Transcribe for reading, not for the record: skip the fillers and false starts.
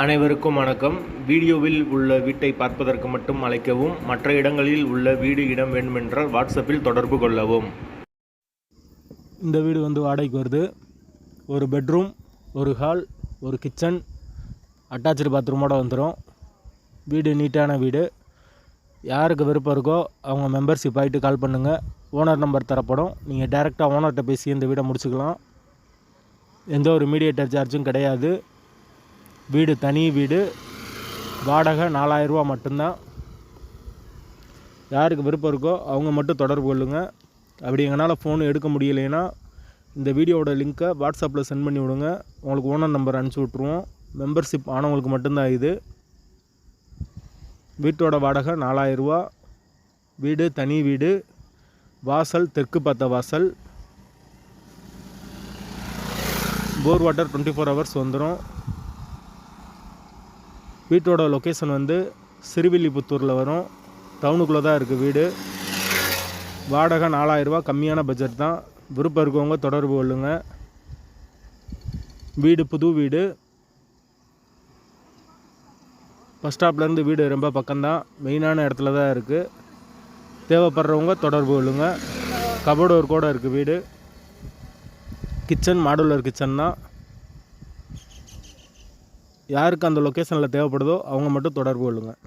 அனைவருக்கும் வணக்கம். வீடியோவில் உள்ள வீட்டை பார்ப்பதற்கு மட்டும் அழைக்கவும். மற்ற இடங்களில் உள்ள வீடு இடம் வேண்டுமென்றால் வாட்ஸ்அப்பில் தொடர்பு கொள்ளவும். இந்த வீடு வாடகைக்கு வருது. ஒரு பெட்ரூம், ஒரு ஹால், ஒரு கிச்சன், அட்டாச்சு பாத்ரூமோடு வந்துடும். வீடு நீட்டான வீடு. யாருக்கு விருப்பம் இருக்கோ அவங்க மெம்பர்ஷிப் ஆகிட்டு கால் பண்ணுங்கள். ஓனர் நம்பர் தரப்படும். நீங்கள் டைரெக்டாக ஓனர்கிட்ட பேசி இந்த வீடை முடிச்சுக்கலாம். எந்த ஒரு மீடியேட்டர் சார்ஜும் கிடையாது. வீடு தனி வீடு. வாடகை 4000 ரூபா மட்டும்தான். யாருக்கு விருப்பம் இருக்கோ அவங்க மட்டும் தொடர்பு கொள்ளுங்கள். அப்படி எங்களால் ஃபோன் எடுக்க முடியலைன்னா இந்த வீடியோவோட லிங்க்கை வாட்ஸ்அப்பில் சென்ட் பண்ணி விடுங்க. உங்களுக்கு ஓனர் நம்பர் அனுப்பிச்சி விட்ருவோம். மெம்பர்ஷிப் ஆனவங்களுக்கு மட்டும்தான் இது. வீட்டோட வாடகை 4000 ரூபா. வீடு தனி வீடு. வாசல் தெற்கு பார்த்த வாசல். போர் வாட்டர் 24 ஹவர்ஸ் வந்துடும். வீட்டோட லொக்கேஷன் சிறுவில்லிபுத்தூரில் வரும். டவுனுக்குள்ளே தான் இருக்குது வீடு. வாடகை 4000 ரூபா, கம்மியான பட்ஜெட் தான். விருப்பம் இருக்கவங்க தொடர்பு கொள்ளுங்க. வீடு புது வீடு. பஸ் ஸ்டாப்லேருந்து வீடு ரொம்ப பக்கம்தான். மெயினான இடத்துல தான் இருக்குது. தேவைப்படுறவங்க தொடர்பு கொள்ளுங்க. கபோர்டு ஒரு கூட இருக்குது வீடு. கிச்சன் மாடுலர் கிச்சன் தான். யாருக்கு அந்த லொக்கேஷனில் தேவைப்படுதோ அவங்க மட்டும் தொடர்பு கொள்ளுங்கள்.